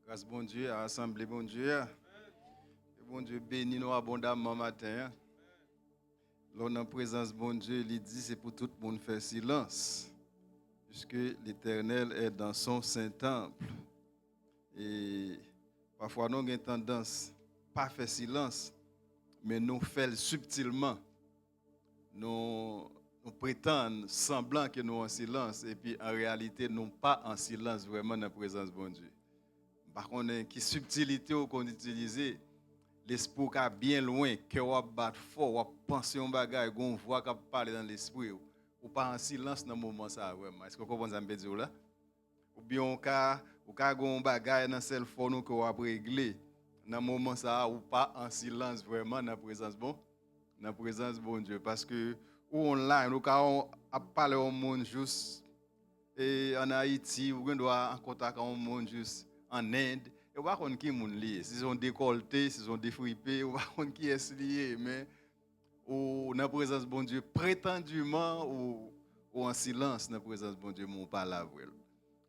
Grâce bon Dieu, à l'Assemblée bon Dieu. Que bon Dieu bénisse nous abondamment matin. L'on en présence bon Dieu, il dit c'est pour tout le monde faire silence. Puisque l'Éternel est dans son saint temple. Et parfois nous avons tendance pas faire silence, mais nous faisons subtilement. Nous prétendons semblant que nous sommes en silence et puis en réalité nous pas en silence vraiment dans la présence de bon Dieu. Par contre, qui subtilité qu'on utilise, l'esprit qui est bien loin, que on bat fort, on penser un bagage, on voit qu'on parle dans l'esprit, ou pas en silence dans le moment ça vraiment. Est-ce que vous comprenez ce que je veux dire là? Ou bien on a un bagage dans cell phone que on a réglé dans le moment ça ou pas en silence vraiment dans la présence bon Dieu parce que ou online ou quand on parle au monde juste et en Haïti ou on doit en contact avec un monde juste en Inde et on va connaître qui monde lié si sont décolletés si sont défripés on va connaître qui est lié mais ou dans la présence bon Dieu prétendument ou en silence dans la présence bon Dieu mon pas là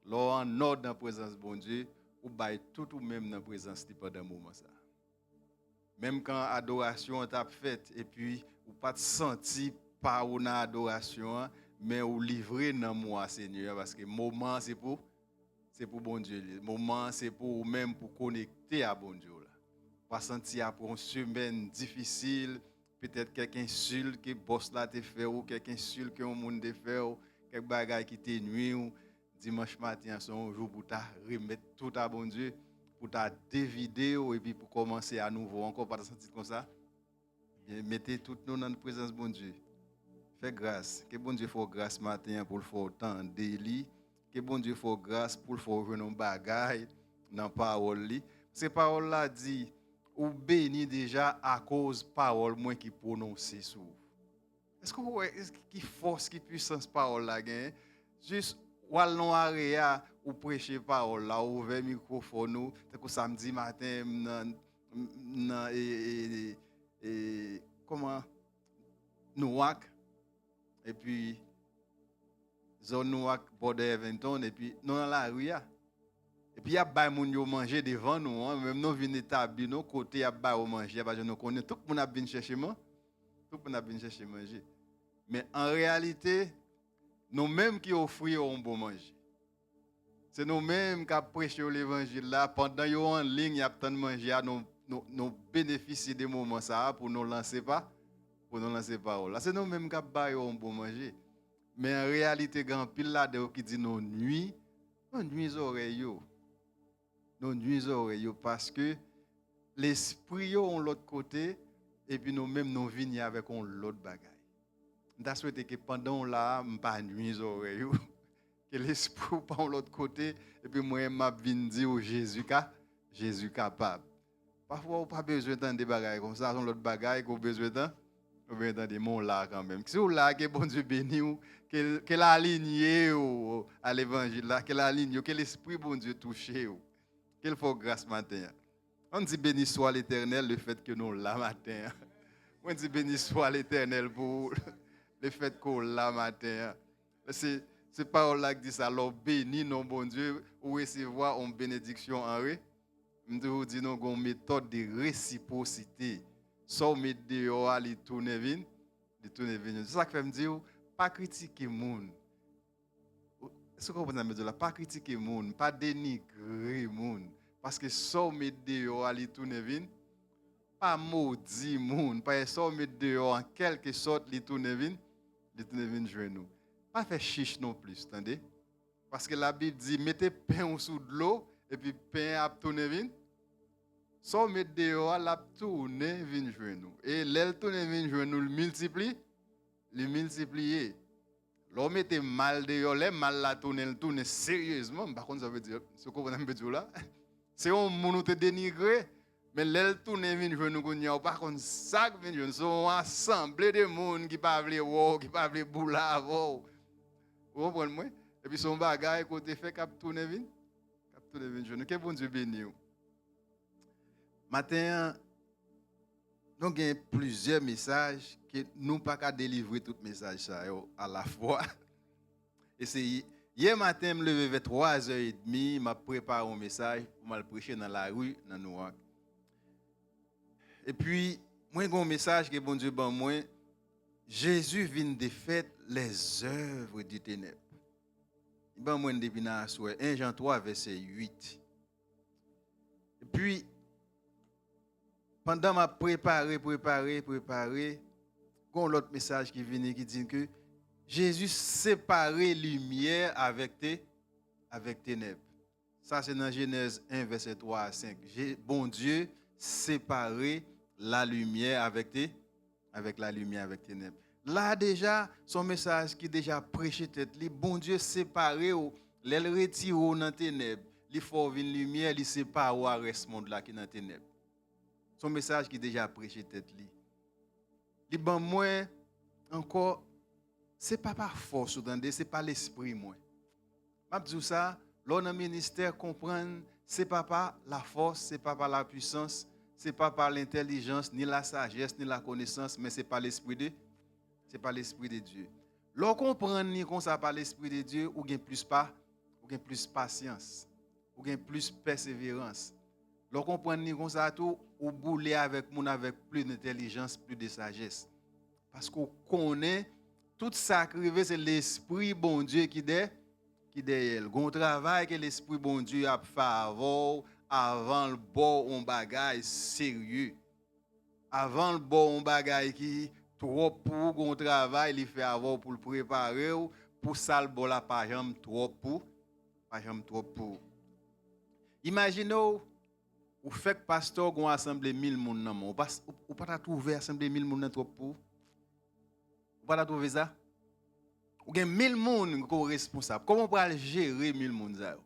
là en ordre dans la présence bon Dieu ou bail tout ou même dans la présence pendant moment ça. Même quand l'adoration est faite, et puis, ou pas de senti par une adoration, mais ou livré dans moi, Seigneur, parce que le moment, c'est pour bon Dieu. Le moment, c'est pour même pour connecter à bon Dieu. Pas sentir après une semaine difficile, peut-être quelqu'un insulte que boss là te fait, ou quelqu'un insulte que un monde te fait, ou quelque bagaille qui te nuit, ou dimanche matin, c'est un jour pour ta remettre tout à bon Dieu. Pour ta dévider et puis pour commencer à nouveau, encore pas de sentir comme ça. Bien, mettez tout nous dans la présence de bon Dieu. Fais grâce. Que bon Dieu fasse grâce matin pour le faire temps délit. Que bon Dieu fasse grâce pour le faire venir un bagage dans la parole. Parce que parole là dit, ou béni déjà à cause de parole moi qui prononce sous. Est-ce que vous voyez qui force, qui puissance parole là gagne? Juste ou allons area ou prêcher parole là, ou ouvrir microphone nous, c'est samedi matin comment Nouak et puis zone Nouak bord Everton et puis nous dans la rue et puis il y a ba moun yo manger devant nous même nous venons établir nos côtés y a ba manger parce que nous connaissons tout le monde a vient chercher manger tout le monde a vient chercher manger mais en réalité nous-mêmes qui offrons un bon manger. C'est nous-mêmes qui prêchons l'évangile là. Pendant qu'ils sont en ligne, ils attendent de manger. Nous bénéficions des moments ça pour nous lancer pas. Pour nous lancer parole. Là, c'est nous-mêmes qui baillons un bon manger. Mais en réalité, il y a un pile là qui dit nos nuits oreilles. Nos nuits oreilles parce que l'esprit est de l'autre côté et puis nous-mêmes nous venons avec l'autre bagaille. Je souhaite que pendant là, je ne pas nuire oreilles. Que l'esprit pas de l'autre côté et puis moi je viens dire Jésus capable. Parfois on pas besoin d'entendre des bagages comme ça, l'autre bagaille qu'on besoin d'entendre des mots là quand même. Si vous là que bon Dieu béni ou que l'aligné à l'évangile là, que l'aligné que l'esprit bon Dieu touché ou qu'il faut grâce matin. On dit béni soit l'Éternel le fait que nous là matin. On dit béni soit l'Éternel pour le fait qu'on là matin. C'est parole là qui dit ça, alors béni non bon Dieu ou recevoir une bénédiction en vrai. Je vous dis nous avons une méthode de réciprocité. Sans mettre dehors, aller tourner vin, C'est ça que fait me dire pas critiquer le monde. Est-ce que vous comprenez me pas critiquer le monde, pas dénigrer le monde parce que sans mettre dehors, aller tourner vin, pas maudit le monde, pas sans mettre dehors en quelque sorte, aller tourner vin jouer nous. Pas faire chiche non plus, attendez. Parce que la Bible dit, mettez pain sous de l'eau, et puis pain à tourner vin. Sans mettre dehors, la tourner vin jouer nous. Et l'aile tourner vin jouer nous, le multiplier. L'homme mettez mal dehors, les mal la tourner sérieusement. Par contre, ça veut dire, ce qu'on veut dire là, c'est un monde te dénigrer. Mais l'aile tourner vin jouer nous, par contre, ça vin jouer nous, c'est une assemblée de monde qui parle wow, qui parle boula, wow. Vous comprenez moi? Et puis son bagage côté fait cap tourner vin jeune. Que bon Dieu béni. Matin nous avons plusieurs messages que nous pas qu'à délivrer tout message ça à la fois. Et c'est Hier matin, je me levé vers 3h30, je préparé un message pour me prêcher dans la rue, dans Newark. Et puis, moi, j'ai un message que bon Dieu ban moi. Jésus vient de faire les œuvres du ténèbre. Il ban moi depuis 1 Jean 3, verset 8. Et puis, pendant ma préparé, quand l'autre message qui vient qui dit que Jésus séparait lumière avec ténèbres. Ça, c'est dans Genèse 1, verset 3 à 5. Bon Dieu séparait la lumière avec la lumière avec ténèbres. Là, déjà, son message qui déjà prêché tête, bon Dieu séparé, les retire dans les ténèbres. Il faut une lumière, il sépare ou reste monde là qui dans les ténèbres. Son message qui déjà prêché tête. Il ban moi encore, c'est pas par force, c'est pas l'esprit moi. Je dis ça, l'on a ministère comprendre, c'est pas par la force, c'est pas par la puissance, c'est pas par l'intelligence, ni la sagesse, ni la connaissance, mais c'est par l'esprit de Dieu. L'on comprend ni comme ça par l'esprit de Dieu, ou gain plus patience, ou gain plus persévérance. L'on comprend ni comme ça tout, ou bouler avec moun avec plus d'intelligence, plus de sagesse. Parce qu'on connaît tout ça qui arrive, c'est l'esprit bon Dieu qui derrière. Un travail que l'esprit bon Dieu a fait avant le bon on bagaille sérieux. Avant le bon on bagaille qui trop pour un travail, il fait avant pour le préparer pour ça le bon la pas jamais trop pour. Imaginez ou fait pasteur gon assemblée 1000 moun nan ou pas trouver assemblée 1000 moun nan trop pour. Ou pas trouver ça? Ou gen 1000 moun qui responsable. Comment on peut gérer 1000 moun ça?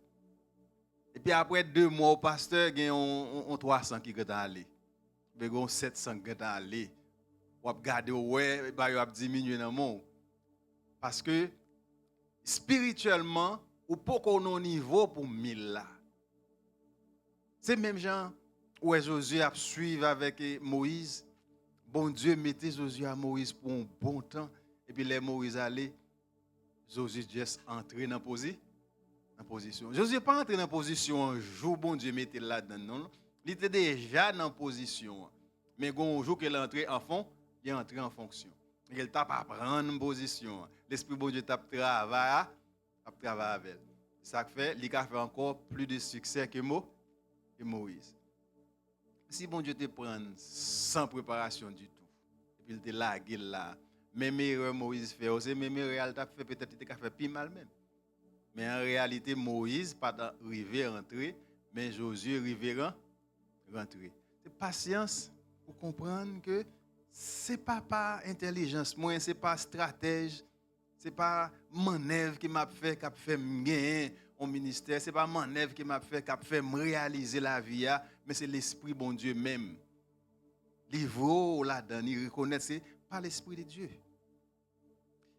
Et puis après 2 mois, le pasteur gen on 300 qui est allé. Ben gon 700 qui est allé. Ou ap gade ouais, ba yo ap diminuer dans monde. Parce que spirituellement, ou pas qu'on au niveau pour 1000 là. C'est même gens où Josué a suivi avec Moïse. Bon Dieu mettait Josué à Moïse pour un bon temps et puis les Moïse allait Josué juste entrer dans position. Josué pas entré dans position un jour bon Dieu mettait là-dedans non. Il était déjà dans position. Mais un jour qu'il est entré en fond, il est entré en fonction. Il t'a pas prendre une position. L'esprit bon Dieu t'a travaillé avec. Ça fait il a fait encore plus de succès que Moïse. Si bon Dieu te prend sans préparation du tout, et puis il te lague là, même erreur Moïse fait, aussi même erreur il t'a fait peut-être il t'a fait plus mal même. Mais en réalité Moïse pas arrivé rentrer, mais Josué arrivé rentrer. C'est patience pour comprendre que c'est pas par intelligence, moi c'est pas stratège, c'est pas manœuvre qui m'a fait me gagner au ministère, c'est pas manœuvre qui m'a fait me réaliser la vie, mais c'est l'esprit bon Dieu même. Livre là-dedans, il reconnaît c'est par l'esprit de Dieu.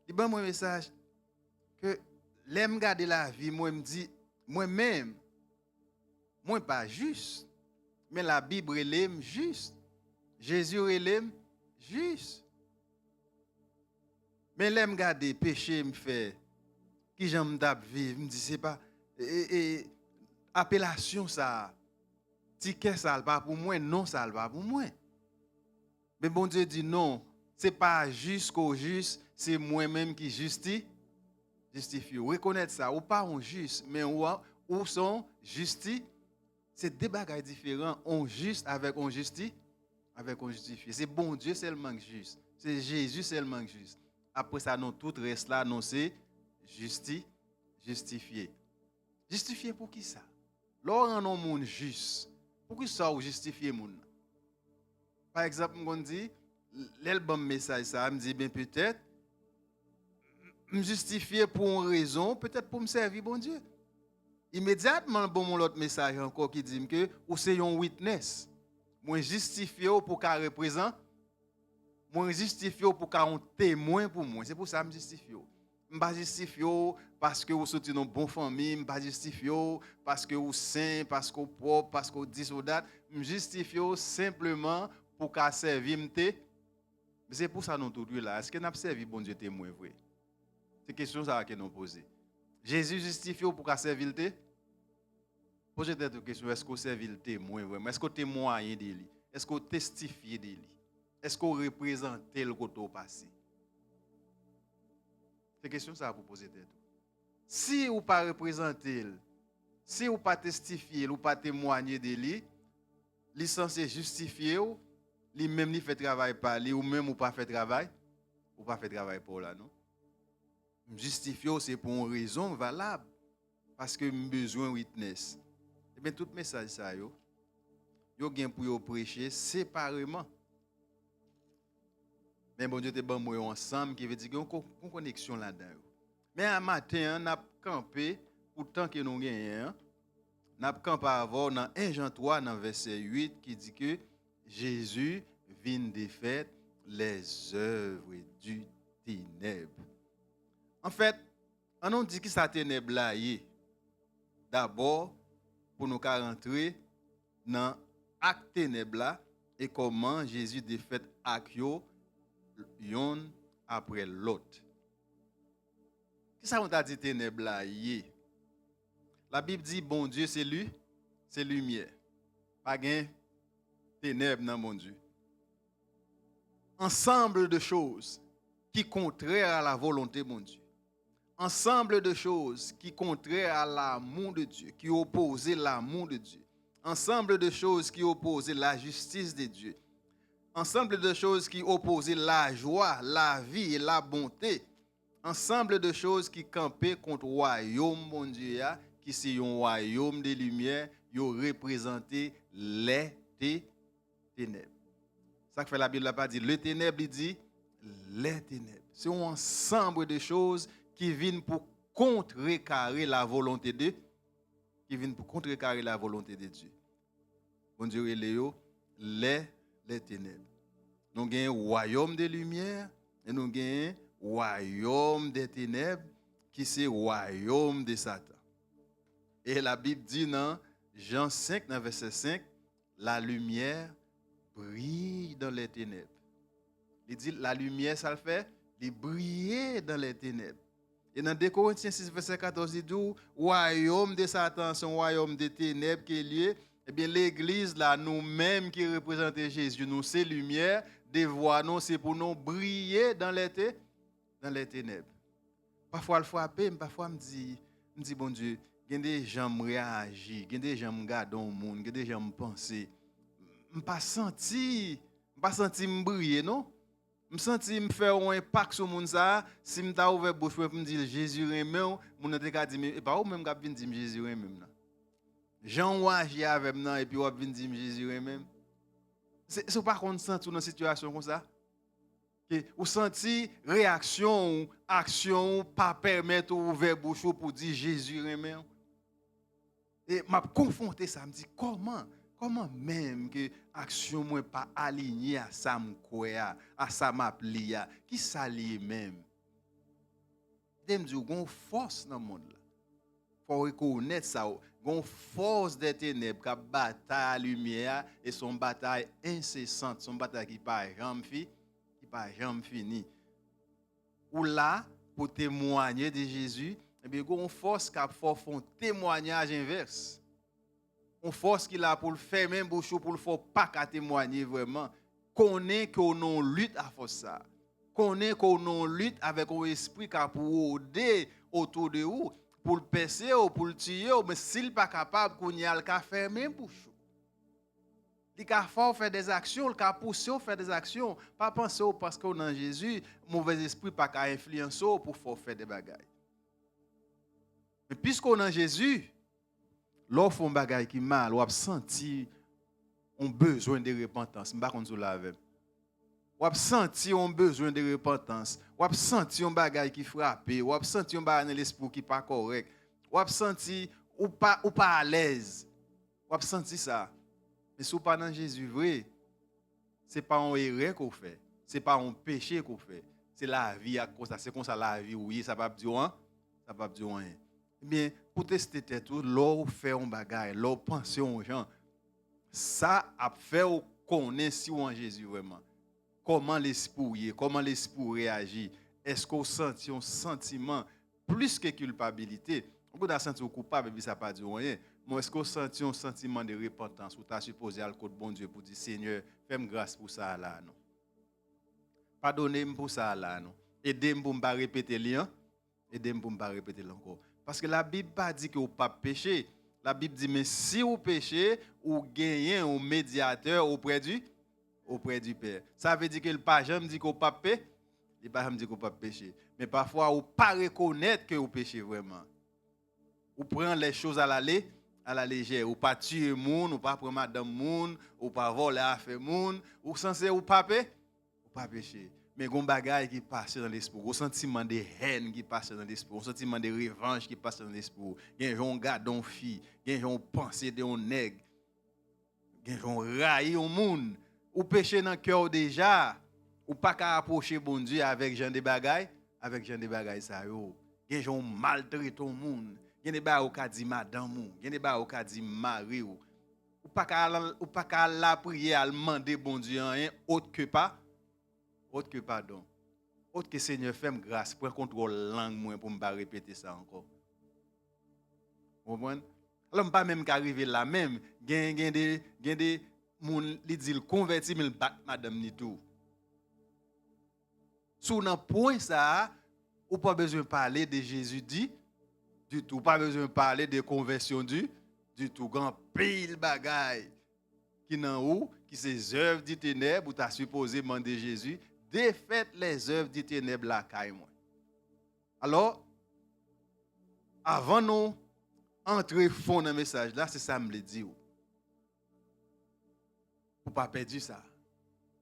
Il donne mon message que l'aime garder la vie, moi me dit moi-même moi pas juste, mais la Bible l'aime juste. Jésus l'aime juste. Mais l'aime garder péché me fait qui j'aime d'ap vivre, me dit c'est pas appellation ça. Ticket ça pas pour moi, non ça pas pour moi. Mais bon Dieu dit non, c'est pas juste qu'au juste, c'est moi-même qui justifie. Reconnaître ça, ou pas on juste, mais ou sont justifiés. C'est deux bagages différents, on juste avec on justifié. C'est bon Dieu seulement juste. C'est Jésus seulement juste. Après ça, non, tout reste là, non, c'est justifié. Justifié pour qui ça? Lorsqu'on a un monde juste, pour qui ça ou justifier monde? Par exemple, on dit, l'album message ça, me dit bien peut-être, me justifier pour une raison, peut-être pour me servir bon Dieu. Immédiatement, bon mon autre message encore qui dit que ou c'est un witness. Moi justifié pour qu'à représente, moi justifié pour qu'à un témoin pour moi. C'est pour ça que je me justifie. Je ne pas justifié parce que vous sortez dans une bonne famille, je ne pas justifié parce que vous saint, parce que vous propre, parce que vous dit soldat. Je me justifie simplement pour qu'à servir me. C'est pour ça que nous tous là. Est-ce que nous avons servi bon Dieu témoin vrai? C'est question ça que nous posons. Jésus justifie pour qu'à servir. Posez-vous une question, est-ce qu'on servit le témoin vraiment? Est-ce qu'on témoigne de lui? Est-ce qu'on testifie de lui? Est-ce qu'on représente le côté au passé? C'est une question ça pour poser tête. Si ou pas représenter, si ou pas testifier, ou pas témoigner de lui, il est censé justifier, lui même il fait travail par lui, ou même ou pas fait travail pour là, non? Justifier c'est pour une raison valable, parce que j'ai besoin de witness. Et bien tout message ça yo gain pour prêcher séparément. Mais bon Dieu te ban moi ensemble qui veut dire qu'on une connexion là-dedans. Mais un matin on a campé pourtant que nous gagnons. On a campé avant dans 1 Jean 3 dans verset 8 qui dit que Jésus vient défaire les œuvres du ténèbre. En fait, on dit que ça ténèbre là d'abord pour nous rentrer dans acte ténèbre là et comment Jésus défait acte yon après l'autre. Qui ça on t'a dit ténèbre là? La Bible dit bon Dieu c'est lui, c'est lumière. Pas gain ténèbre dans mon Dieu. Ensemble de choses qui contraires à la volonté de mon Dieu. Ensemble de choses qui contraires à l'amour de Dieu, qui opposent l'amour de Dieu. Ensemble de choses qui opposent la justice de Dieu. Ensemble de choses qui opposent la joie, la vie et la bonté. Ensemble de choses qui campaient contre le royaume mon Dieu, qui c'est un royaume de lumière, qui représenté les ténèbres. Ça que fait la Bible n'a pas dit le ténèbre, il dit les ténèbres. C'est un ensemble de choses qui viennent pour contrecarrer la volonté de Dieu. Bon Dieu, les ténèbres. Nous avons un royaume de lumière et nous avons un royaume des ténèbres qui c'est le royaume de Satan. Et la Bible dit dans Jean 5, dans verset 5, la lumière brille dans les ténèbres. Il dit la lumière, ça le fait, il brille dans les ténèbres. Et dans 2 Corinthiens 6, verset 14, il dit, royaume de Satan, c'est un royaume de ténèbres qui est lié. Eh bien, l'église, là, nous-mêmes qui représentons Jésus, nous, c'est lumière, des voix, nous, c'est pour nous briller dans les ténèbres. Parfois, le frapper, parfois, me dit, bon Dieu, il y a des gens qui réagissent, il y a des gens qui regardent dans le monde, il y a des gens qui pensent. Je ne pas senti me briller, non? Je sens me faire un impact sur monde ça si me ta ouvert bouche pour me dire Jésus aime mon te ka dit et pas ou même ka vinn dire Jésus aime là Jean ou agir avec moi et puis ou vinn dire Jésus aime c'est pas qu'on sent dans situation comme ça que ou senti réaction ou action pas permettre ouvert bouche pour dire Jésus aime et m'a confronté ça me dit comment même que action moi pas aligné à ça m'koya à ça m'appli qui s'allie même dem dit gon force dans monde là faut reconnaître ça gon force des ténèbres qui bataille lumière et son bataille incessante son bataille qui pas jamais fini ou là pour témoigner de Jésus et bien gon force qui font témoignage inverse. On force qu'il a pour le faire même bouche pour le faire pas qu'à témoigner vraiment. Connaît qu'on non lutte à force ça. Connaît qu'on non lutte avec un esprit qui a pour aider autour de vous pour le percer ou pour le tuer mais s'il pas capable qu'on y a le faire même bouche. Il a faire des actions, il a pousser faire des actions, pas penser parce qu'on en Jésus, mauvais esprit pas qu'à influencer pour faire des bagailles. Mais puisqu'on en Jésus, lorsque on bagaille qui mal, on a senti un besoin de repentance. M'pa konn sou la avec. On a senti un besoin de repentance. On a senti un bagaille qui frappe, on a senti un bagaille dans l'esprit qui pas correct. On a senti ou pas à l'aise. On a senti ça. Mais si on pas dans Jésus vrai, c'est pas un erreur qu'on fait, c'est pas un péché qu'on fait. C'est la vie à cause ça, c'est comme ça la vie oui, ça pas dire hein, ça pas dire rien. Bien, pour tester tête tout, l'or faire un bagaille, l'or penser aux gens, ça a fait connaître si on Jésus vraiment. Comment l'esprit réagit? Est-ce qu'on sent un sentiment plus que culpabilité. On a senti coupable et puis ça pas dit rien. Mais est-ce qu'on senti un sentiment de repentance ou tu as supposé à le côté bon Dieu pour dire Seigneur, fais-moi grâce pour ça là non. Pardonnez-moi pour ça là non. Aidez-moi pour me pas répéter lien. Aidez-moi pour me pas répéter encore. Parce que la Bible pas dit que vous pas péché. La Bible dit mais si vous péchez, vous gagnez un médiateur auprès du Père. Ça veut dire que le pas jamais dit qu'on pas péché. Il pas jamais dit qu'on pas péché. Mais parfois vous pas reconnaître que vous péchez vraiment. Vous prenez les choses à la légère, ou pas tuer moun, ou pas prendre madame moun, ou pas voler affaire moun, ou censé ou pas pécher. Mais gon bagaille qui passe dans l'esprit, un sentiment de haine qui passe dans l'esprit, un sentiment de revanche qui passe dans l'esprit. Gen jon gade don fille, gen jon pensée de on nèg, gen jon railler au monde, ou péché dans cœur déjà, ou pas qu'à approcher bon Dieu avec gens de bagaille, ça yo. Gen jon maltraite au monde. Gen des ba ou ka di madame ou, gen des ba ou ka di mari ou. Ou pas qu'à la prier à demander bon Dieu rien autre que pardon. Autre que Seigneur fais-moi grâce, prends contrôle langue moi pour me pas répéter ça encore. Vous comprenez? Alors pas même qu'arriver là même, gen des moun li dit converti mais bat madame ni tout. Sous nan point ça, ou pas besoin de parler de Jésus dit du tout, pas besoin de parler de conversion du tout. Grand pile bagaille qui nan ou, qui ces œuvres des ténèbres ou t'as supposé demander Jésus, défaites les œuvres des ténèbres là caille moi. Alors avant nous entrer fond dans le message là, c'est ça me le dit ou. Pour pas perdre ça.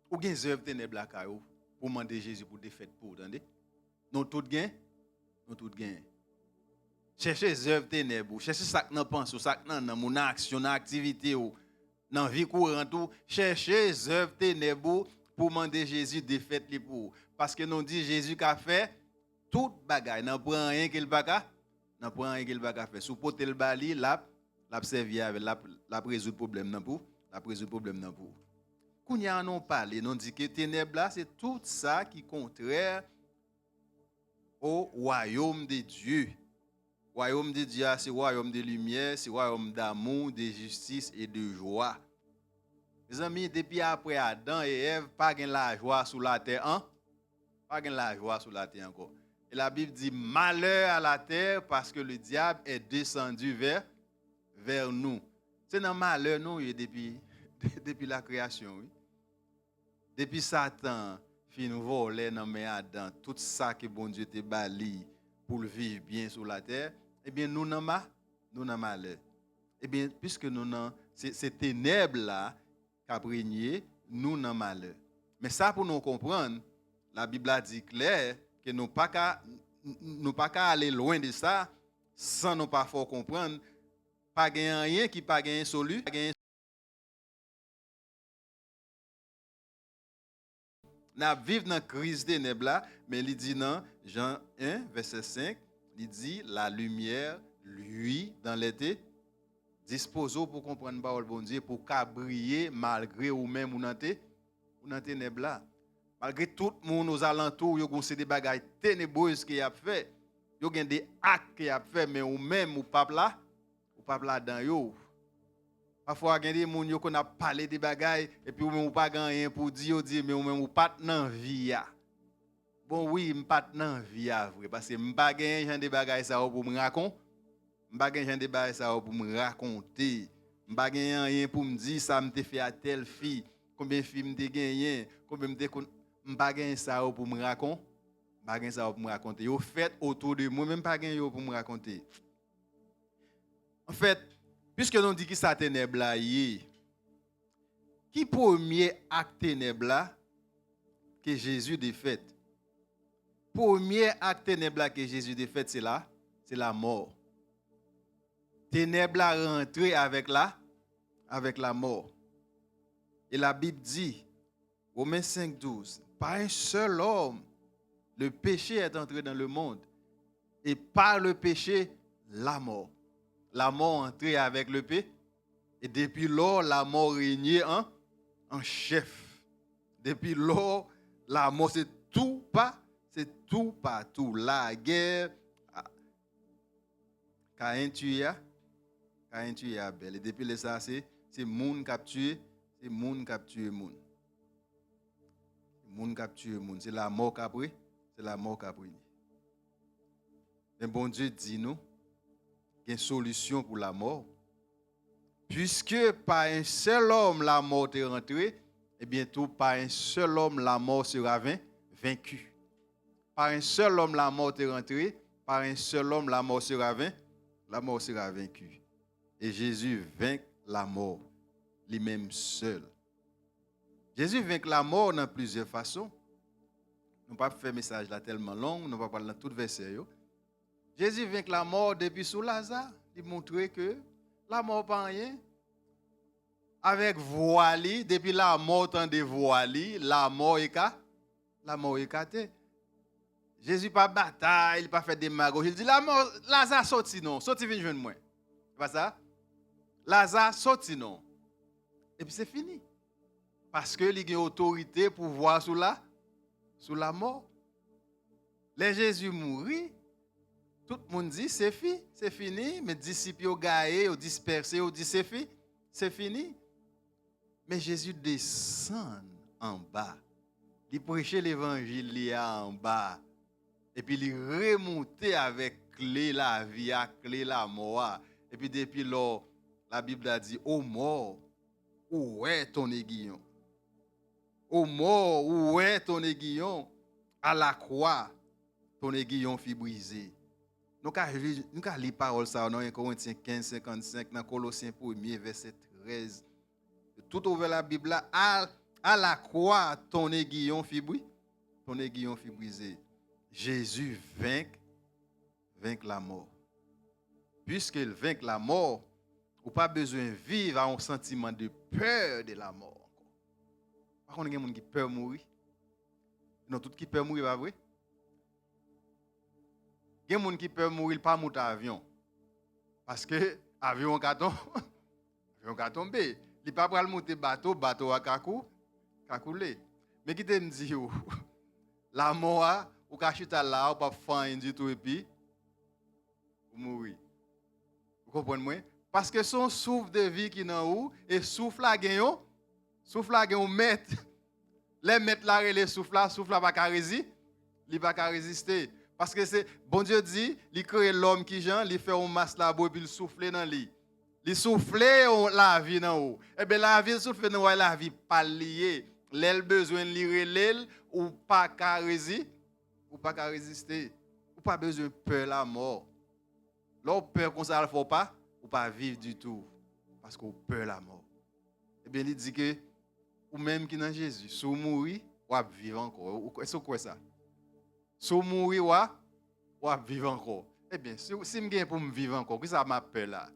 Ou gen œuvres ténèbres là caille ou pour demander Jésus pour défaite pour, entendez? Non tout gain. Cherchez les œuvres ténèbres, cherchez ça que dans pense, ça que dans mon action, dans activité ou dans vie courante ou cherchez les œuvres ténèbres pour demander Jésus défaite les pour parce que nous dit Jésus qu'a fait toute bagaille, n'en prend rien qu'il pas faire. Sous poter le bali, l'a servi avec la résoudre problème non pour, Qu'on y a non parlé, non dit que ténèbres là, c'est tout ça qui est contraire au royaume de Dieu. Royaume de Dieu, c'est royaume de lumière, c'est royaume d'amour, de justice et de joie. Mes amis, depuis après Adam et Ève, pas gain la joie sur la terre, hein? Pas gain la joie sur la terre encore. Et la Bible dit malheur à la terre parce que le diable est descendu vers nous. C'est dans malheur nous depuis la création, oui. Depuis Satan fin voler dans mes Adam, tout ça que bon Dieu te bali pour le vivre bien sur la terre, eh bien nous n'avons malheur. Eh bien puisque nous n'avons ces ténèbres là qui ont régné, nous n'avons malheur. Mais ça pour nous comprendre, la Bible a dit clair que nous pas qu'à aller loin de ça sans nous pas faut comprendre pas gagner rien qui pas gagner solution. N'a vivre dans crise des ténèbres là, mais il dit dans Jean 1 verset 5, il dit la lumière lui dans l'été disposé pour comprendre parole bon Dieu pour qu'à briller malgré ou même ou dans ténèbres là. Malgré tout le monde aux alentours, yo gon des bagailles ténébreuses qui a fait, yo gen des actes qui a fait mais ou même ou pas là dans yo. Parfois, il y a des gens qui ont parlé de bagailles et puis ou pas rien pour dire, mais ou même ou pas dans vie. Bon oui, je pas dans vie vrai parce que je pas gagne des bagailles ça pour me raconter. Je pas gagne des bagailles ça pour me raconter. Je pas gagne rien pour me dire ça me fait à telle fille, combien de filles me gagné, combien me je pas gagne ça pour me raconter. Pas gagne ça pour me raconter. Yo fait autour de moi même pas gagne pour me raconter. En fait, puisque nous dit que ça ténèbre là, qui premier acte ténèbre là que Jésus défait? Premier acte ténèbre là que Jésus défait, c'est la mort. Ténèbre là rentré avec la mort. Et la Bible dit, Romains 5:12, par un seul homme, le péché est entré dans le monde. Et par le péché, la mort. La mort entrée avec le péché. Et depuis lors, la mort régnait en chef. Depuis lors, la mort, c'est tout partout. La guerre, Caïn tué Abel. Et depuis ça, c'est moun qui a tué, c'est moun qui a tué moun. Moun qui a tué moun. C'est la mort qui a pris, c'est la mort qui a pris. Mais bon Dieu dit nous, qu'il y a une solution pour la mort. Puisque par un seul homme la mort est rentrée, et bientôt par un seul homme la mort sera vaincue. Par un seul homme la mort est rentrée, par un seul homme la mort sera vaincue. Et Jésus vainc la mort, lui-même seul. Jésus vainc la mort dans plusieurs façons. Nous ne pouvons pas faire un message là tellement long, nous ne pouvons pas parler dans tout verset. Jésus vainc la mort depuis sous Lazare. Il montre que la mort pas rien. Avec voile, depuis la mort tant de voile, la mort est écartée. Jésus pas bataille, il pas fait des magos. Il dit la mort, Lazare sorti non, sorti vient joindre moi. C'est pas ça? Lazare sorti non. Et puis c'est fini. Parce que il a autorité pour voir sous la mort. Les Jésus mourit. Tout le monde dit c'est fini, mais disciples ont gaillé, ont dispersé, ont dit c'est fini. Mais Jésus descend en bas. Il prêchait l'évangile il en bas. Et puis il remontait avec clé la vie, clé la mort. Et puis depuis là, la Bible a dit, ô mort, où est ton aiguillon? Ô mort, où est ton aiguillon? À la croix, ton aiguillon fut brisé. Nous avons lu parole ça dans 1 Corinthiens 15, 55, dans Colossiens 1, verset 13. Tout ouvert la Bible là, à la croix, ton aiguillon fut brisé. Jésus vainc la mort. Puisqu'il vainc la mort, ou pas besoin de vivre à un sentiment de peur de la mort. Par contre, il y a des gens qui peuvent mourir. Non, tout qui peut mourir, pas vrai? Il y a des gens qui peuvent mourir pas monter avion. Parce que l'avion va tomber. Il ne peut pas monter bateau va couler. Mais qui te dit, la mort, ou ka chita là, ou pas faire du tout et puis, ou mourir. Vous comprenez moi? Parce que son souffle de vie qui est dans où, et souffle là, on met, les mettre là, et les souffle là pas qu'à résister. Il pas qu'à résister. Parce que c'est, bon Dieu dit, il crée l'homme qui genre, il fait un masse là-bas, et puis il souffle dans lui. Il souffle la vie dans haut. Eh bien, la vie souffle dans haut, la vie pas liée. L'aile besoin de lire l'aile, ou pas qu'à résister. Ou pas qu'à résister. Ou pas besoin de peur la mort. Là, peur comme ça, il ne faut pas, ou pas vivre du tout. Parce qu'on peur la mort. Eh bien, il dit que, ou même qui dans Jésus, si vous mourrez, ou vivre encore. Est-ce que vous croyez ça? Si vous mourrez, ou vivre encore. Eh bien, si je viens pour me vivre encore, qu'est-ce que ça m'a peur là?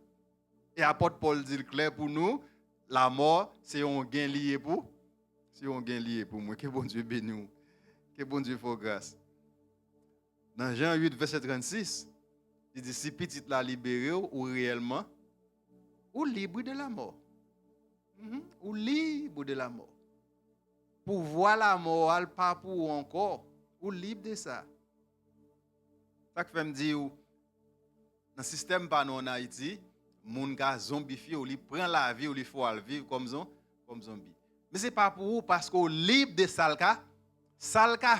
Et apôtre Paul dit clair pour nous, la mort, c'est un gain lié pour. C'est un gain lié pour moi. Que bon Dieu bénisse. Que bon Dieu fasse grâce. Dans Jean 8, verset 36, il dit, si petit la libéré ou réellement, ou libre de la mort. Ou libre de la mort. Pour voir la mort, pas pour encore, ou libre de ça. Ça que fait me dire, dans le système pas en Haïti, moun ka zombifié ou li prend la vie ou li faut vivre comme zombie. Mais c'est pas pour vous parce qu'on libre de salka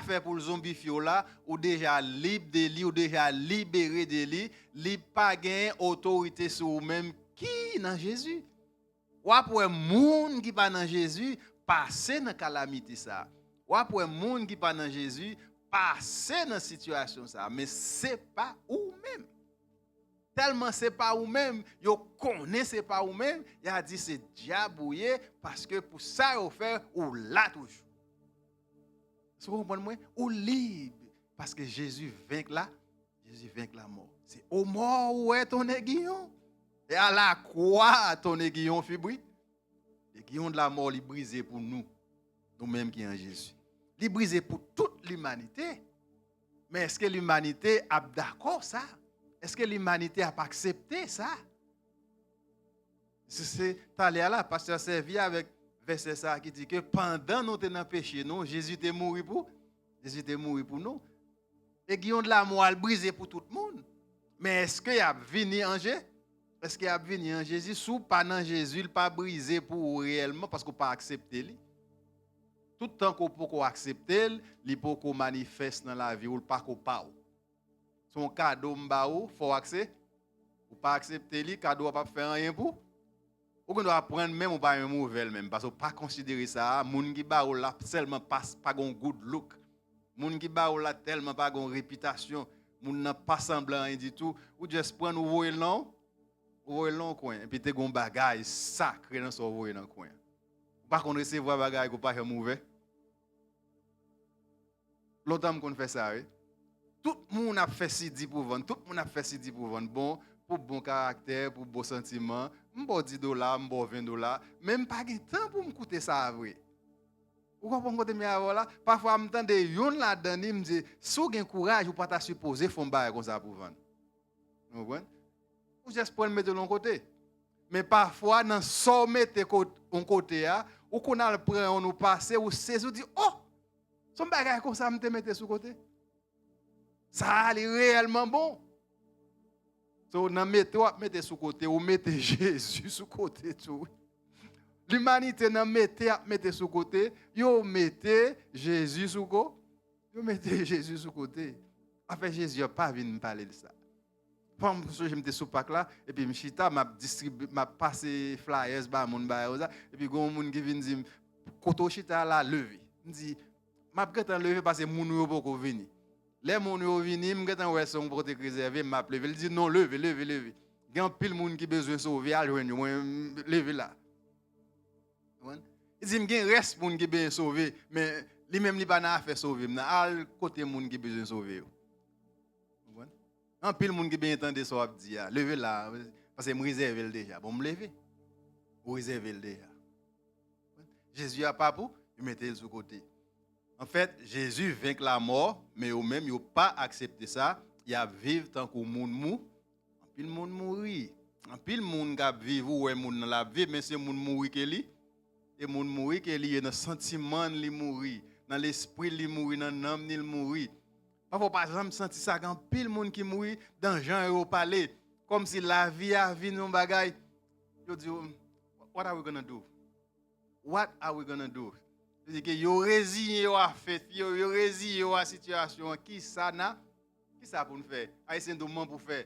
fait pour le zombifié là ou déjà libre de lui ou déjà libéré de lui, li pas gain autorité sur vous même qui dans Jésus. Ou après moun qui pas dans Jésus passer dans calamité ça. Ou après moun qui pas dans Jésus passer dans situation ça, mais c'est pas ou même. Tellement c'est pas vous-même, vous connaissez pas vous-même, il a dit c'est diabouillé parce que pour ça vous fait ou là toujours. Vous comprenez moi? Ou libre parce que Jésus vainc la mort. C'est au mort où est ton aiguillon et à la croix ton aiguillon fibri. L'aiguillon de la mort il brisé pour nous-mêmes qui en Jésus. Il brisé pour toute l'humanité. Mais est-ce que l'humanité a d'accord ça? Est-ce que l'humanité a pas accepté ça? C'est allé là, pasteur servi avec verset ça qui dit que pendant nous étions dans le péché, Jésus était mort pour nous. Et Guillaume de la mort brisé pour tout le monde. Mais est-ce qu'il a venu en Jésus? Est-ce qu'il a venu en Jésus? Sous pas dans Jésus, il pas brisé pour réellement parce qu'on pas accepté lui. Tout le temps qu'on peut accepter, il peut qu'on manifeste dans la vie ou pas qu'on pas. Son cadeau m'baou, faut accepter. Ou pas accepter lui, cadeau pas faire rien pour. Ou qu'on doit apprendre même ou pas une nouvelle même parce qu'on pas considérer ça, moun qui ba ou là seulement pas gon good look. Moun qui ba ou là tellement pas gon réputation, moun n'a pas semblant rien du tout, ou juste prendre ou voyer long. Ou long coin et puis te gon bagage sacré dans son voyer dans coin. Pas qu'on recevoir bagage ko pas faire mauvais. L'autre homme qu'on fait ça, oui. Tout le monde a fait si dit pour vendre, tout le monde a fait si dit pour vendre bon, pour bon caractère, pour bon sentiment, m'bo $10, m'bo $20, même pas de temps pour me coûter ça vrai. Ou quand on côté mi là, parfois m'entende yon là-dedans me dit sou gen courage ou pas ta supposé font bail comme ça pour vendre. Vous comprenez? Ou juste pour mettre de l'autre côté. Mais parfois dans so mettre on côté ou qu'on a le prend on nous passer ou saisir dit oh son bagage comme ça me te mettre sur côté. Ça est réellement bon. So nan mettez sur côté ou mettez Jésus sur côté tout. L'humanité nan mettez sur côté, yo mettez Jésus sur côté. Yo mettez Jésus sur côté. En fait Jésus n'a pas venu me parler de ça. Pendant que je me sous pack là et puis m'chita m'a passé flyers ba moun ba et puis gon moun qui vinn dire koto chita là lever. Me dit m'a gatan lever parce que moun yo pas ko venir. Les moun yo vini m'gatan ouais son pour te réserver m'a lever. Il dit non lever. Gan pile moun qui besoin sauver à joindre moi lever là. Il dit m'gen reste moun qui besoin sauver mais lui même li pas na faire sauver m'na al côté moun qui besoin sauver. En pile monde qui bien entendre ça a dit lever là parce que me réserver déjà bon me lever ou réserver déjà Jésus a pas pour il mettait sur côté en fait Jésus vainc la mort mais eux même ils pas accepté ça il a vivre tant que monde mou en pile monde mourir en pile monde qui vivre ou monde dans la vie mais c'est monde mourir que lui et monde mourir que lui dans sentiment li mourir dans l'esprit li mourir dans l'âme li mourir. Parfois, par exemple, senti ça quand pile monde qui mourit dans gens au palais, comme si la vie a vu nos bagailles. Yo dit, what are we gonna do? What are we gonna do? C'est que yo résigné à fait, yo résigné à situation. Qui ça pour nous faire? Haïtien de moment pour faire.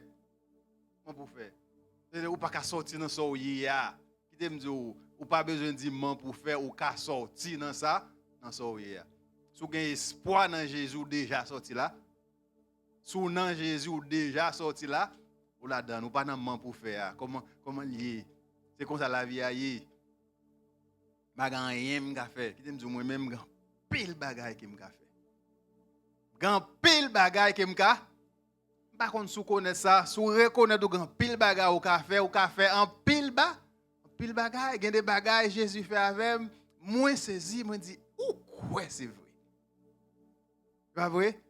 Comment pour faire? Ou pas qu'à sortir dans ça ya. Qui te me dit ou pas besoin de dire pour faire ou qu'à sortir dans ça ya. Si vous avez espoir dans Jésus déjà sorti là, si vous dans Jésus déjà sorti là, vous la donne, vous pas dans moment pour faire. Comment lier? C'est comme ça la vie a yé. Pas grand rien m'ka fait. Qui me dit moi même grand pile bagaille qui m'ka fait. Grand pile bagaille qui m'ka. Par contre sous connaître ça, sous reconnaître grand pile bagaille au café en pile bagaille, gain des bagailles Jésus fait avec moi saisi, moi dit ou quoi c'est vrai. Pas vrai?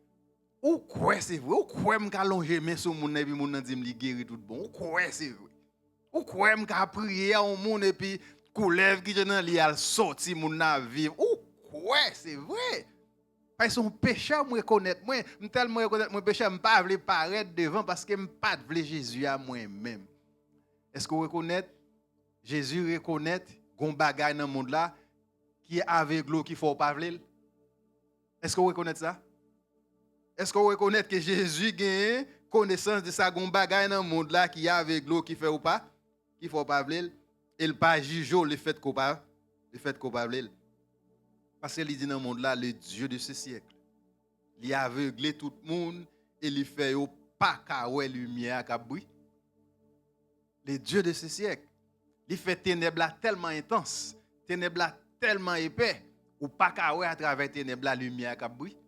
Ou quoi c'est vrai? Ou quoi m'ka longer mais sur mon et puis mon dit me guéri tout bon. Ou quoi c'est vrai? Ou quoi m'ka prier à un monde et puis coulève qui dans li al sorti mon na vivre. Ou quoi c'est vrai? Parce que son péché me reconnaître moi, tellement reconnaître mon péché, me pas vle paraître devant parce que me pas vle Jésus à moi-même. Est-ce que vous reconnaître Jésus reconnaître gon bagay dans monde là qui est aveugle qui faut pas vle? Est-ce que vous reconnaître ça? Est-ce que vous reconnaître que Jésus gagne connaissance de ça gon bagay dans monde là qui est aveugle qui fait ou pas? Qui faut pas vle? Il pas juge le fait qu'on pas parce qu'il dit dans le monde là le Dieu de ce siècle il a aveuglé tout le monde et il fait pas qu'à ouais lumière qui brille. Le Dieu de ce siècle il fait ténèbres tellement intense, ténèbres tellement épais ou pas qu'à ouais à travers ténèbres lumière qui brille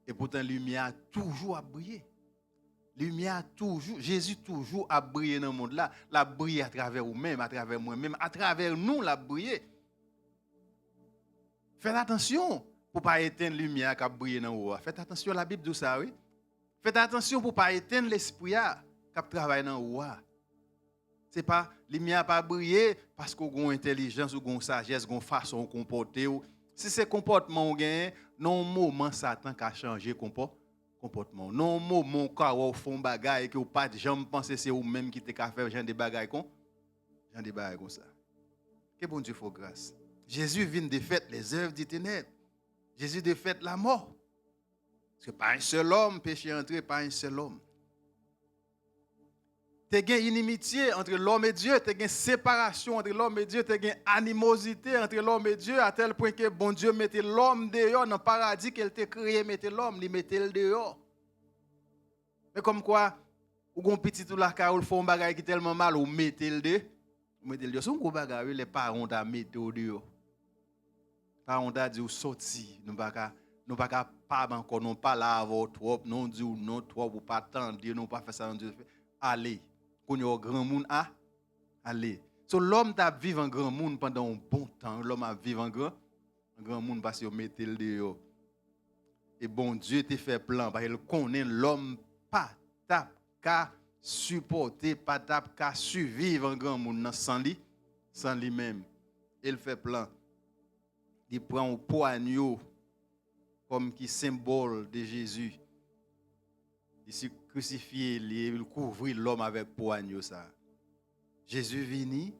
et pourtant lumière toujours a brillé. Lumière toujours, Jésus toujours a brillé dans le monde là, la brille à travers vous-même, à travers moi-même, à travers nous la brillé. Faites attention pour pas éteindre la lumière qui a brillé dans vous. Faites attention, la Bible dit ça, oui. Faites attention pour pas éteindre l'esprit qui travaille dans vous. C'est pas lumière pas briller parce qu'on a une intelligence ou une sagesse, une façon de comporter. Si c'est comportement ou gain, non moment Satan qui a changé comportement. Non, mon cas, ou font bagaille que ou pas jamais penser c'est ou même qui te ka faire genre des bagailles comme ça. Que bon Dieu faut grâce. Jésus vient de faire les œuvres des ténèbres. Jésus de fait la mort. Parce que pas un seul homme péché entré, pas un seul homme. Tu as une inimitié entre l'homme et Dieu, tu as une séparation entre l'homme et Dieu, tu as une animosité entre l'homme et Dieu, à tel point que bon Dieu mettait l'homme dehors dans le paradis qu'il t'a créé, mettait l'homme, il mettait le dehors. Mais comme quoi, ou un petit tout là, car ou font un bagage qui est tellement mal, ou mettez le dehors. Ou mettez le dehors. C'est un gros bagage, les parents t'a mis au dehors. Les parents t'a dit, ou sorti, nous ne pas capable encore, non pas là avant trop, non dit ou non trop, ou pas attendre, non pas faire ça, Dieu fait. Allez. Qu'on y a un grand monde à aller. So, l'homme t'a vivre en grand monde pendant un bon temps. L'homme a vivre en grand monde parce qu'il mettait le dehors. Et bon Dieu t'a fait plan parce qu'il connaît l'homme pas tap qu'à supporter, pas tap qu'à survivre en grand monde sans lui-même. Il fait plan. Il prend un poignot comme qui symbole de Jésus. Il s'est crucifié, il couvrit l'homme avec poignot ça. Jésus vini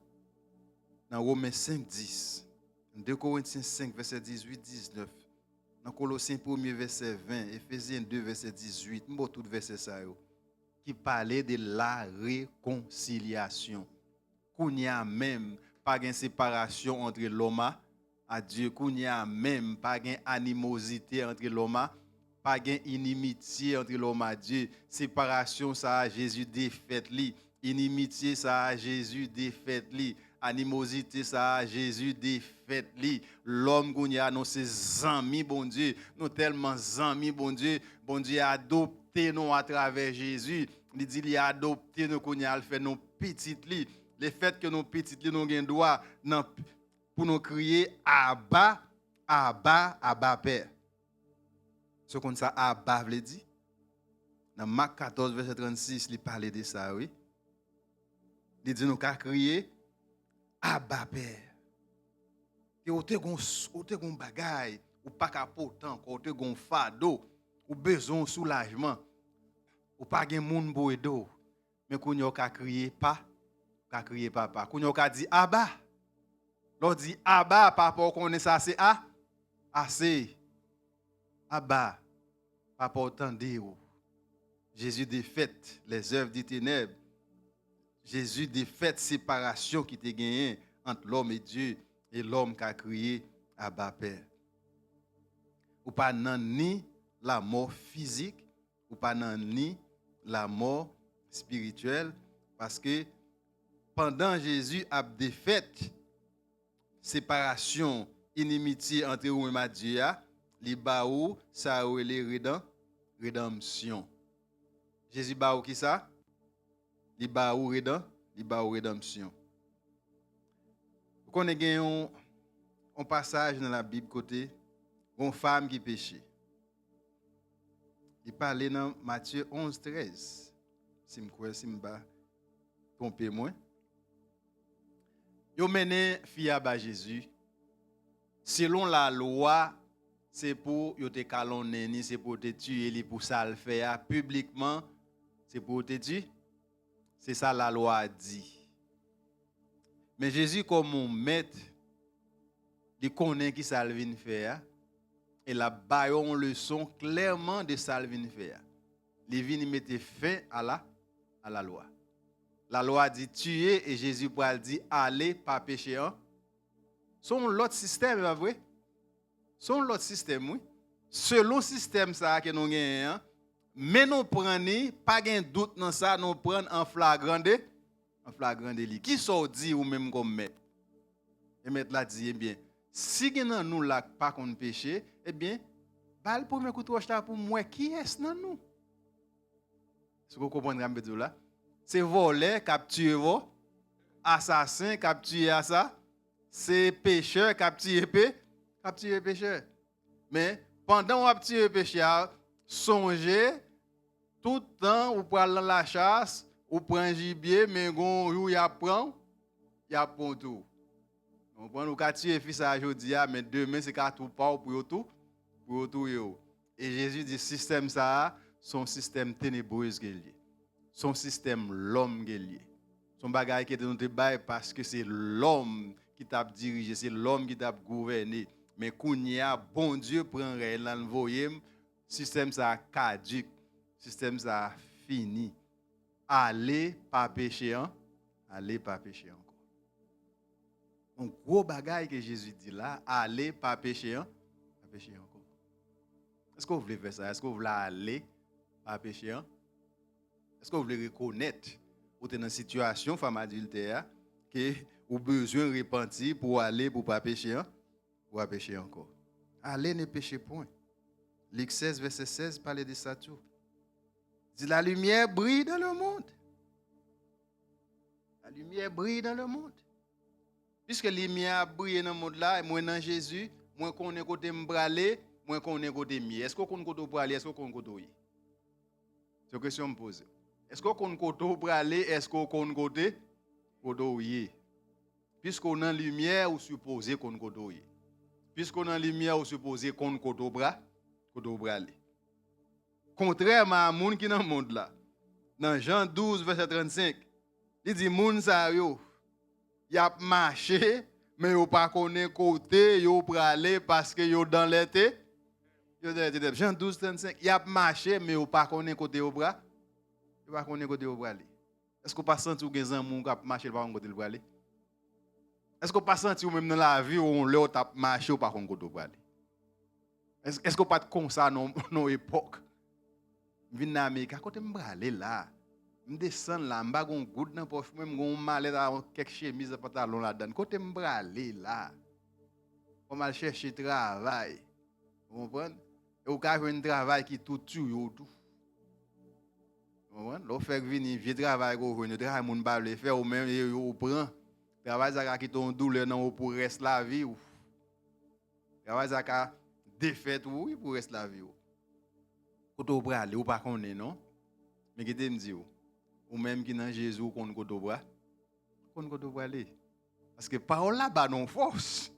dans Romains 5, 10, 2 Corinthiens 5, verset 18, 19, dans Colossiens 1, verset 20, Éphésiens 2, verset 18, tout verset ça, qui parlait de la réconciliation. Qu'on y a même pas de séparation entre l'homme à Dieu, qu'on y a même pas de animosité entre l'homme, pas de inimitié entre l'homme à Dieu. Séparation, ça a Jésus défait li. Inimitié, ça a Jésus défait li. Animosité, ça a Jésus défait li. L'homme qu'on y a, nous ses amis, bon Dieu, nous tellement amis, bon Dieu a adopté nous à travers Jésus. Il dit il a adopté nous qu'on y a fait nos petites li. Le fait que nos petites li nous gain droit pour nous crier Abba, Abba, Abba Père. Ce qu'on ça Abba veut dire. Dans Marc 14 verset 36, il parlait de ça, oui. Il dit nous qu'à crier Abba Père. Que ou te gon bagay, ou pas capotant, ou te gon fado, ou besoin soulagement, ou pas gen moun bo edo, mais qu'on yo ka crier pas, ka crier papa, qu'on yo ka dit Abba. L'on dit Abba, papa connaît ça c'est assez. Abba, papa entendez ou. Jésus défaite les œuvres des ténèbres. Jésus défaite séparation qui était gagnée entre l'homme et Dieu et l'homme qui a crié Abba Père. Ou pas nan ni la mort physique, ou pas nan ni la mort spirituelle, parce que pendant Jésus a défaite séparation, inimitié entre vous et Dieu, li ba ou ça ou les rédemption. Jésus ba ou qui ça? Li ba ou rédemption. Vous connaissez un passage dans la Bible côté une femme qui péchait. Il parlait dans Matthieu 11, 13. Si je ne me trompe moi. Yo mené fille à Jésus. Selon la loi, c'est pour yo te calomnier, c'est pour te tuer, pour ça le faire publiquement, c'est pour te tuer. C'est ça la loi dit. Mais Jésus comme mon maître, il connaît qui ça vient faire et la baillon leçon clairement de ça vient faire. Il vient mettre fin à la loi. La loi dit tuer et Jésus dit aller pas pécher. Hein? Son l'autre système, pas vrai? Son l'autre système, oui. Selon le système ça que nous gagnons, mais nous prenons pas de doute dans ça, nous prenons en flagrant délit. Qui sont dit ou même comme maître? Et maître là dit, eh bien, si nous là pas qu'on péché, eh bien, le premier coup de pour moi, qui est dans nous? Est-ce que vous comprenez ce que je veux dire là? C'est voler, capturer, assassin, capturer ça. C'est pécheur, capturer pécheur. Mais pendant qu'on capture pécheur, songez tout le temps ou pour aller dans la chasse, ou prendre gibier, mais il y a prend tout. On prend nous capturer fils à aujourd'hui, mais demain c'est qu'à tout pas pour tout. Et Jésus dit système ça, son système ténébreux qui est lié. Son système l'homme qui est lié. Son bagage qui est dans tes bails parce que c'est l'homme qui t'a dirigé, c'est l'homme qui t'a gouverné. Mais kounya, bon Dieu prend réel l'envoyer, système ça caduc, système ça fini. Allez pas pécher, hein? Allez pas pécher encore. Un gros bagage que Jésus dit là, allez pas pécher, hein? Pas pécher encore. Est-ce que vous voulez faire ça? Est-ce que vous voulez aller pas pécher, hein? Est-ce que vous voulez reconnaître ou êtes dans une situation femme adultère que vous besoin de repentir pour aller pour pas pécher, hein? Pour pas pécher encore. Allez ne péchez point. Luc 16 verset 16 parle de ça tout. Dit la lumière brille dans le monde. La lumière brille dans le monde. Puisque la lumière brille dans le monde là, moi dans Jésus, moi qu'on est côté m'braler, moi qu'on est côté mieux. Est-ce qu'on connaît côté braler, est-ce qu'on connaît côté oui? C'est une question que je me pose. Est-ce qu'on connaît côté braler, est-ce qu'on connaît côté oui? Puisqu'on a lumière, ou supposé qu'on côté oui. Puisqu'on a lumière, ou supposé qu'on côté braler. Contrairement à moun qui dans le monde là. Dans Jean 12 verset 35, il dit moun sa yo y a marché mais yo pas connaît côté yo praler parce que yo dans l'été. Jean 12 35, y a marché mais yo pas connaît côté yo bras. Yo pas connaît côté yo praler. Est-ce qu'on pas senti ou gen zanmou qui a marché pas côté yo praler? Est-ce qu'on pas senti ou même dans la vie où on l'autre a marché ou pas côté yo praler? Est-ce qu'on pas comme ça non époque? Vinn dans Amérique à côté m'braler là. Je descends là, je vais goutte dans poche, même gon mallet quelques chemises pantalon là-dedans. Côté m'braler là. On va chercher travail. Vous comprenez? Et au cas un travail qui tout tue tout. Vous comprenez? L'on fait venir vieux travail qu'on veut, travail moun ba le faire ou même yo prend. Travail ça qui ton douleur non pour reste la vie ou. Travail ça ka défaite ou pour reste la vie ou. Côté m'braler ou pas connaît non? Mais qui te me dit ou même qui dans Jésus qu'on côté bras aller parce que parole là ba non force.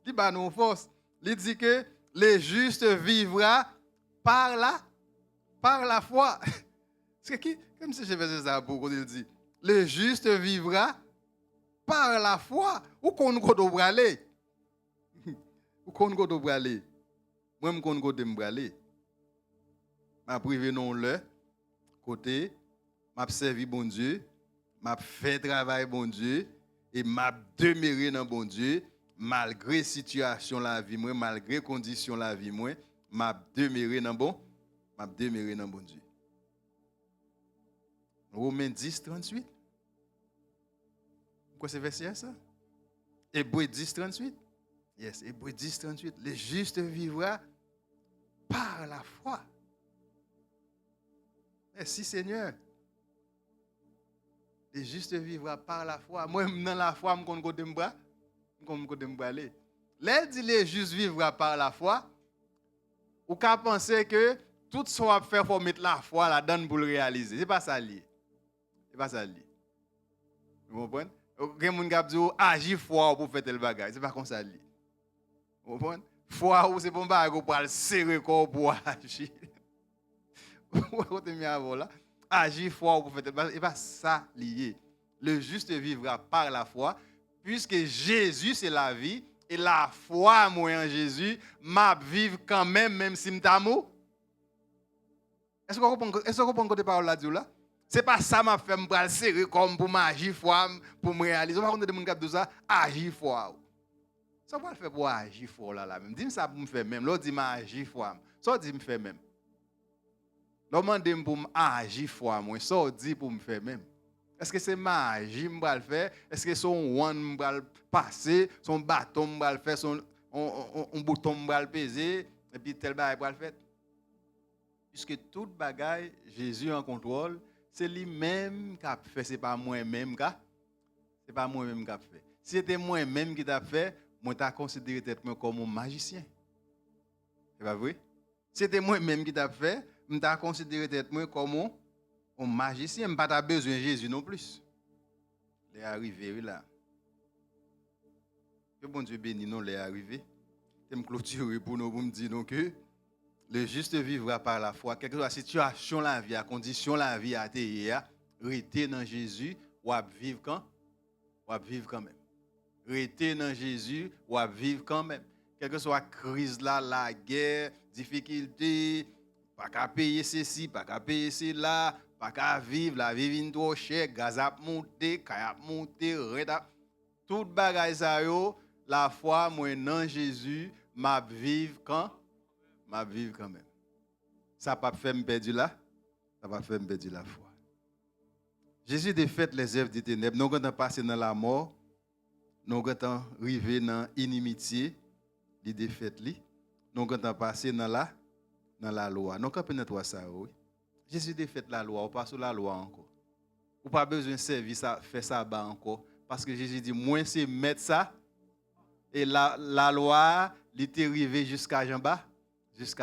Il ba non force. Il dit que le juste vivra par la foi. C'est qui comme si je faisais ça pour il dit le juste vivra par la foi ou qu'on côté aller. Ou qu'on côté aller. Moi qu'on côté m'aller. M'a privé non le côté m'a servi bon Dieu, m'a fait travail bon Dieu et m'a demeuré dans bon Dieu malgré situation la vie moi, malgré condition la vie moi, m'a demeuré dans bon Dieu. Romains 10 38. Quoi c'est verset ça? Hébreux 10 38. Yes, Hébreux 10 38. Le juste vivra par la foi. Merci Seigneur. Le juste vivra par la foi. Moi, dans la foi, je ne connais pas. Là, dit le juste vivra par la foi. Ou qu'à penser que tout ce qu'on va faire pour mettre la foi là-dedans pour le réaliser. Ce n'est pas ça lié. C'est pas ça lié. Vous comprenez? Quelqu'un qui a dit agir foi pour faire tel bagage. Ce n'est pas comme ça lié. Vous comprenez? Foi ou c'est pour bagage pour le serrer corps pour agir. Vous comprenez là? Agir foi pour faire tel bagage. Ce n'est pas ça lié. Le juste vivra par la foi, puisque Jésus c'est la vie et la foi moi en Jésus m'a vivre quand même si m'ta mou. Est-ce que vous comprenez côté parole là dit là? C'est pas ça m'a fait me pral serrer comme pour m'agir foi pour me réaliser. Pas de mon cap de ça agir foi. Ça va le faire pour agir foi là même. Dis-moi ça pour me faire même. L'autre dit m'agir foi. Ça dit me faire même. L'autre demande pour m'agir foi moi. Ça dit pour me faire même. Est-ce que c'est magie que je vais faire? Est-ce que son one je vais passer? Son bâton je vais faire? Son bouton je vais peser? Et puis tel bagage je vais faire? Puisque toute bagaille, Jésus en contrôle, c'est lui-même qui a fait, ce n'est pas moi-même qui a fait. Si c'était moi-même qui t'a fait, moi t'ai considéré être comme un magicien. C'est pas vrai? Si c'était moi-même qui t'a fait, je t'ai considéré être comme un magicien, je n'ai pas besoin de Jésus non plus. Il est arrivé là. Que bon Dieu bénisse nous, il est arrivé. Je me clôturer pour nous, pour me dire que Le juste vivra par la foi. Quelle que soit la situation, la vie, la condition, la vie, à terre, rester dans Jésus, ou à vivre quand? Ou à vivre quand même. Rester dans Jésus, ou à vivre quand même. Quelle que soit la crise là, la guerre, difficulté, pas qu'à payer ceci, pas qu'à payer cela, pas qu'à vivre, la vie est trop chère, gaz a monté, caille a monté, tout bagay ça yo, la foi, moi, dans Jésus, m'a vivre quand? M'a vivre quand même. Ça pas fait me perdre là, ça pas fait me perdre la foi. Jésus défait les œuvres des ténèbres. Nous quand on passé dans la mort, nous quand on arrivé dans l'inimitié, il défait li. Nous quand on passé dans la loi. Nous quand on ça oui. Jésus défait la loi, on passe sur la loi encore. Ou pas besoin de servir ça, faire ça bas encore parce que Jésus dit moi c'est mettre ça et la loi il était arrivé jusqu'à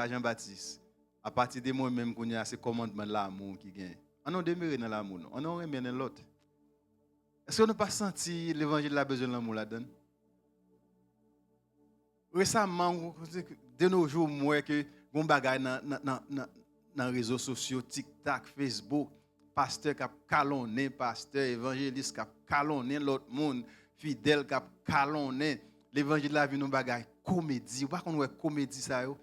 Jean-Baptiste. À partir de moi-même, qu'on y a ce commandement de l'amour qui gagne. On a demeuré dans l'amour, on a remis dans l'autre. Est-ce qu'on n'a pas senti l'évangile de la besoin de l'amour là-dedans? Récemment, de nos jours, moi, que bon bagay dans les réseaux sociaux, TikTok, Facebook, pasteur qui a calonné, pasteur, évangéliste qui a calonné l'autre monde, fidèle qui a calonné. L'évangile de la vie, nous bagay comédie. Ou pas qu'on voit comédie ça yo?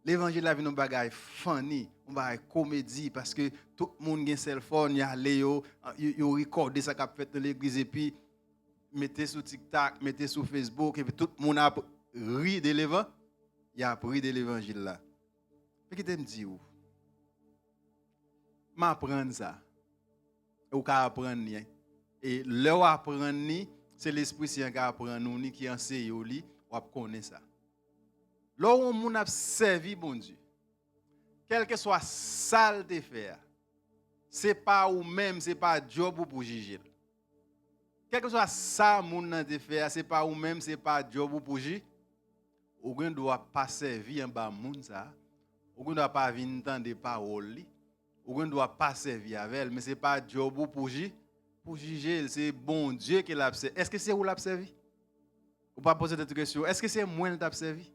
L'évangile de la vie, nous bagay funny, on bagay comédie parce que tout le monde a un cell phone, il y a Léo, il recorde ça qu'a fait dans l'église et puis mettez sur TikTok, mettez sur Facebook et puis tout le monde a ri de l'évangile. Il a appris de l'évangile là. Mais qu'est-ce que me dit ou? M'apprendre ça. Ou qu'à apprendre rien. Et leur apprendre c'est l'Esprit Saint qui apprend nous qui enseigne ou connaît ça. Là où on a servi bon Dieu. Quel que soit ça de faire, c'est pas ou même c'est pas job ou pour juger. Quel que soit ça moun nan de faire, c'est pas ou même c'est pas job ou pour juger. Ou ne doit pas servir en bas moun ça. Ou ne doit pas venir entendre paroles li. Ou ne doit pas servir avec elle, mais c'est pas job ou pour juger, c'est bon Dieu qui l'a servi. Est-ce que c'est où l'a servi? Ou pas poser cette question, est-ce que c'est moi qui l'a servi?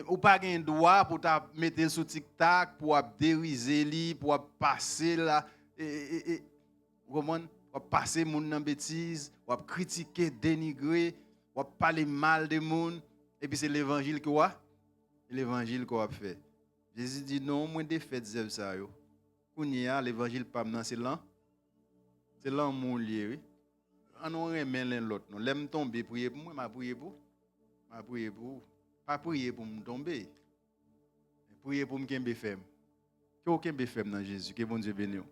Ou pas un droit pour mettre sur TikTok, pour dériser li, pour passer là, comment? Pour passer moun nan bêtise, pour critiquer, dénigrer, pour parler mal de moun, et puis c'est l'évangile quoi? L'évangile qu'on a fait. Jésus dit non, moi défait zèv ça yo. Kounya l'évangile pas nan c'est là. C'est là mon lié oui. On remet l'un l'autre. Non, l'aime tomber prier pour moi, m'a prier pour. M'a prier pour. Pas prier pour me tomber. Prier pour me kembe femme. Que aucun femme dans Jésus, que bon Dieu bénisse.